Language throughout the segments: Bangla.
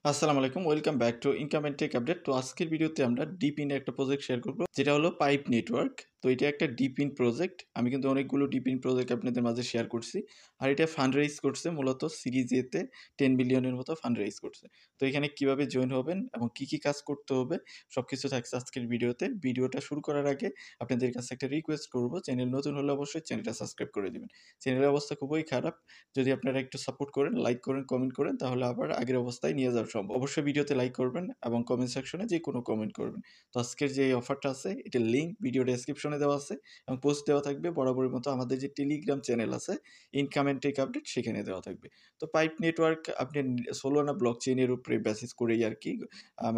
আসসালামু আলাইকুম, welcome back to income and take update. তো আজকের ভিডিওতে আমরা ডিপ ইন একটা প্রজেক্ট শেয়ার করব, যেটা হলো পাইপ নেটওয়ার্ক। তো এটা একটা ডিপ ইন প্রজেক্ট। আমি কিন্তু অনেকগুলো ডিপ ইন প্রজেক্ট আপনাদের মাঝে শেয়ার করছি। আর এটা ফান্ড রাইজ করছে মূলত সিরিজ এতে 10 বিলিয়নের মতো ফান্ড রাইজ করছে। তো এখানে কিভাবে জয়েন হবেন এবং কি কি কাজ করতে হবে সবকিছু থাকছে আজকের ভিডিওতে। ভিডিওটা শুরু করার আগে আপনাদের কাছে একটা রিকোয়েস্ট করব, চ্যানেল নতুন হলে অবশ্যই চ্যানেলটা সাবস্ক্রাইব করে দিবেন। চ্যানেলের অবস্থা খুবই খারাপ। যদি আপনারা একটু সাপোর্ট করেন, লাইক করেন, কমেন্ট করেন, তাহলে আবার আগের অবস্থায় নিয়ে যাওয়া সম্ভব। অবশ্যই ভিডিওতে লাইক করবেন এবং কমেন্ট সেকশনে যে কোনো কমেন্ট করবেন। তো আজকের যে অফারটা আছে এটার লিঙ্ক ভিডিও ডেসক্রিপশনে দেওয়া আছে এবং পোস্ট দেওয়া থাকবে। বরাবরের মতো আমাদের যে টেলিগ্রাম চ্যানেল আছে ইনকাম অ্যান্ড টেক আপডেট, সেখানে দেওয়া থাকবে। তো পাইপ নেটওয়ার্ক আপনি সোলোনা ব্লক চেইনের উপরে বেসিস করেই আর কি,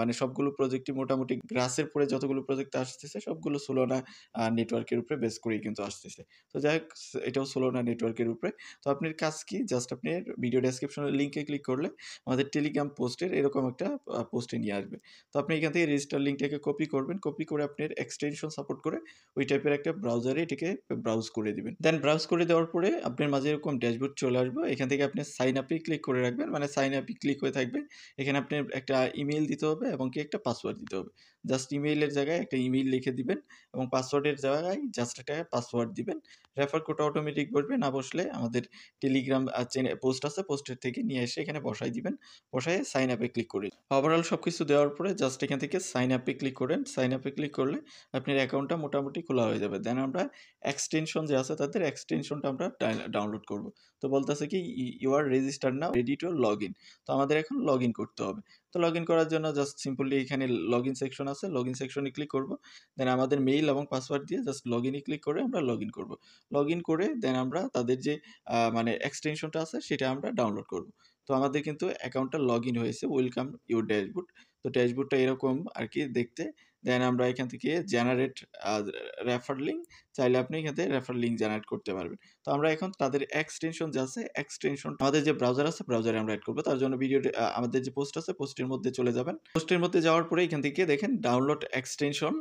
মানে সবগুলো প্রজেক্টই মোটামুটি গ্রাসের পরে যতগুলো প্রজেক্ট আসতেছে সবগুলো সোলোনা নেটওয়ার্কের উপরে বেস করেই কিন্তু আসতেছে। তো যাই হোক, এটাও সোলোনা নেটওয়ার্কের উপরে। তো আপনার কাজ কি, জাস্ট আপনি ভিডিও ডেসক্রিপশনের লিঙ্কে ক্লিক করলে আমাদের টেলিগ্রাম পোস্টের এরকম একটা পোস্টে নিয়ে আসবে। তো আপনি এখান থেকে রেজিস্টার লিঙ্কটাকে কপি করবেন, কপি করে আপনার এক্সটেনশন সাপোর্ট করে ওই টাইপের একটা ব্রাউজারে এটাকে ব্রাউজ করে দিবেন। দেন ব্রাউজ করে দেওয়ার পরে আপনার মাঝে এরকম ড্যাশবোর্ড চলে আসবে। এখান থেকে আপনি সাইন আপে ক্লিক করে রাখবেন, মানে সাইন আপে ক্লিক হয়ে থাকবে। এখানে আপনার একটা ইমেইল দিতে হবে এবং কি একটা পাসওয়ার্ড দিতে হবে। জাস্ট ইমেইলের জায়গায় একটা ইমেইল লিখে দিবেন এবং পাসওয়ার্ডের জায়গায় জাস্ট একটা পাসওয়ার্ড দিবেন। রেফার কোড অটোমেটিক বসবে, না বসলে আমাদের টেলিগ্রাম পোস্ট আছে, পোস্টের থেকে নিয়ে এসে এখানে বসাই দিবেন। বসায় সাইন আপে ক্লিক করে ওভারঅল সবকিছু দেওয়ার পরে জাস্ট এখান থেকে সাইন আপে ক্লিক করেন। সাইন আপে ক্লিক করলে আপনার অ্যাকাউন্টটা মোটামুটি খোলা হয়ে যাবে। দেন আমরা এক্সটেনশন যে আছে তাদের এক্সটেনশনটা আমরা ডাউনলোড করব। তো বলতেছে কি you are registered now, ready to log in. তো আমাদের এখন লগ ইন করতে হবে। তো লগ ইন করার জন্য জাস্ট সিম্পলি এখানে লগ ইন সেকশন আছে, লগ ইন সেকশনে ক্লিক করব। দেন আমাদের মেইল এবং পাসওয়ার্ড দিয়ে জাস্ট লগ ইনে ক্লিক করে আমরা লগ ইন করব। লগ ইন করে দেন আমরা তাদের যে মানে এক্সটেনশনটা আছে সেটা আমরা ডাউনলোড করব। তো আমাদের কিন্তু অ্যাকাউন্টটা লগ ইন হয়েছে। Welcome your dashboard. তো ড্যাশবোর্ডটা এরকম আর কি দেখতে। দেন আমরা এখান থেকে জেনারেট আ রেফার লিঙ্ক, চাইলে আপনি এখান থেকে রেফার লিঙ্ক জেনারেট করতে পারবেন। তো আমরা এখন তাদের এক্সটেনশন যে আছে, এক্সটেনশন আমাদের যে ব্রাউজার আছে ব্রাউজারে আমরা এড করব। তার জন্য আমাদের যে পোস্ট আছে পোস্টের মধ্যে চলে যাবেন। পোস্টের মধ্যে যাওয়ার পরে এখান থেকে দেখেন ডাউনলোড এক্সটেনশন,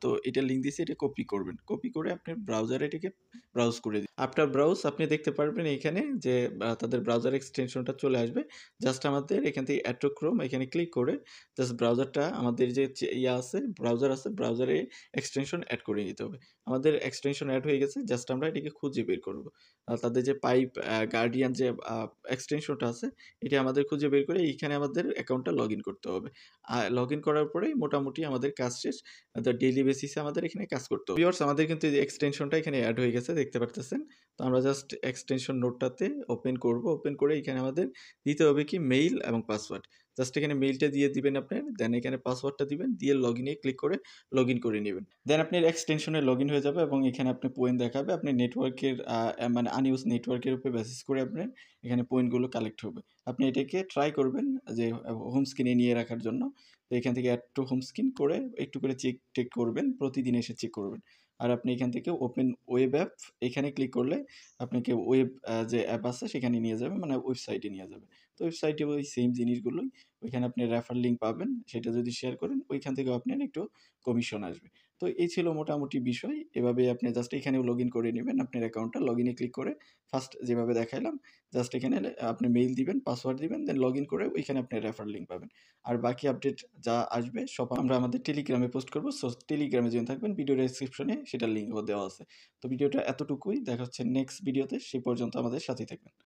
তো এটা লিঙ্ক দিয়েছি, এটা কপি করবেন। কপি করে আপনি ব্রাউজারে এটাকে ব্রাউজ করে দিন। আফটার ব্রাউজ আপনি দেখতে পারবেন এখানে যে তাদের ব্রাউজার এক্সটেনশনটা চলে আসবে। জাস্ট আমাদের এখান থেকে অ্যাড টু ক্রোম এখানে ক্লিক করে জাস্ট ব্রাউজারটা আমাদের যে আছে ব্রাউজার আছে, ব্রাউজারে এক্সটেনশন অ্যাড করে নিতে হবে। আমাদের এক্সটেনশন অ্যাড হয়ে গেছে, জাস্ট আমরা এটাকে খুঁজে বের করব। তাদের যে পাইপ গার্ডিয়ান যে এক্সটেনশনটা আছে এটা আমাদের খুঁজে বের করে এইখানে আমাদের অ্যাকাউন্টটা লগ ইন করতে হবে। লগ ইন করার পরেই মোটামুটি আমাদের কাজ শেষ। ডেইলি বেসিসে আমাদের এখানে কাজ করতে হবে। ভিউয়ার্স, আমাদের কিন্তু এই এক্সটেনশনটা এখানে অ্যাড হয়ে গেছে, দেখতে পারতেছেন। তো আমরা জাস্ট এক্সটেনশন নোটটাতে ওপেন করব। ওপেন করে এখানে আমাদের দিতে হবে কি মেইল এবং পাসওয়ার্ড। জাস্ট এখানে মেইলটা দিয়ে দিবেন আপনার, দেন এখানে পাসওয়ার্ডটা দিবেন, দিয়ে লগ ইনে ক্লিক করে লগ ইন করে নেবেন। দেন আপনার এক্সটেনশনে লগ ইন হয়ে যাবে এবং এখানে আপনি পয়েন্ট দেখাবে। আপনি নেটওয়ার্কের মানে আনইউজ নেটওয়ার্কের উপরে বেসিস করে আপনার এখানে পয়েন্টগুলো কালেক্ট হবে। আপনি এটাকে ট্রাই করবেন যে হোম স্ক্রিনে নিয়ে রাখার জন্য। তো এখান থেকে অ্যাড টু হোম স্ক্রিন করে একটু করে চেক টেক করবেন, প্রতিদিন এসে চেক করবেন। আর আপনি এখান থেকে ওপেন ওয়েব অ্যাপ এখানে ক্লিক করলে আপনাকে ওয়েব যে অ্যাপ আছে সেখানে নিয়ে যাবে, মানে ওয়েবসাইটে নিয়ে যাবে। তো ওয়েবসাইটে ওই সেম জিনিসগুলোই, ওইখানে আপনি রেফার লিঙ্ক পাবেন, সেটা যদি শেয়ার করেন ওইখান থেকেও আপনার একটু কমিশন আসবে। তো এই ছিল মোটামুটি বিষয়। এভাবে আপনি জাস্ট এখানেও লগ ইন করে নেবেন আপনার অ্যাকাউন্টটা। লগ ইনে ক্লিক করে ফার্স্ট যেভাবে দেখাইলাম জাস্ট এখানে আপনি মেইল দিবেন, পাসওয়ার্ড দিবেন, দেন লগ ইন করে ওইখানে আপনি রেফার লিঙ্ক পাবেন। আর বাকি আপডেট যা আসবে সব আমরা আমাদের টেলিগ্রামে পোস্ট করব। সো টেলিগ্রামে জয়েন থাকবেন, ভিডিও ডেসক্রিপশনে সেটার লিঙ্কও দেওয়া আছে। তো ভিডিওটা এতটুকুই, দেখা হচ্ছে নেক্সট ভিডিওতে। সেই পর্যন্ত আমাদের সাথেই থাকবেন।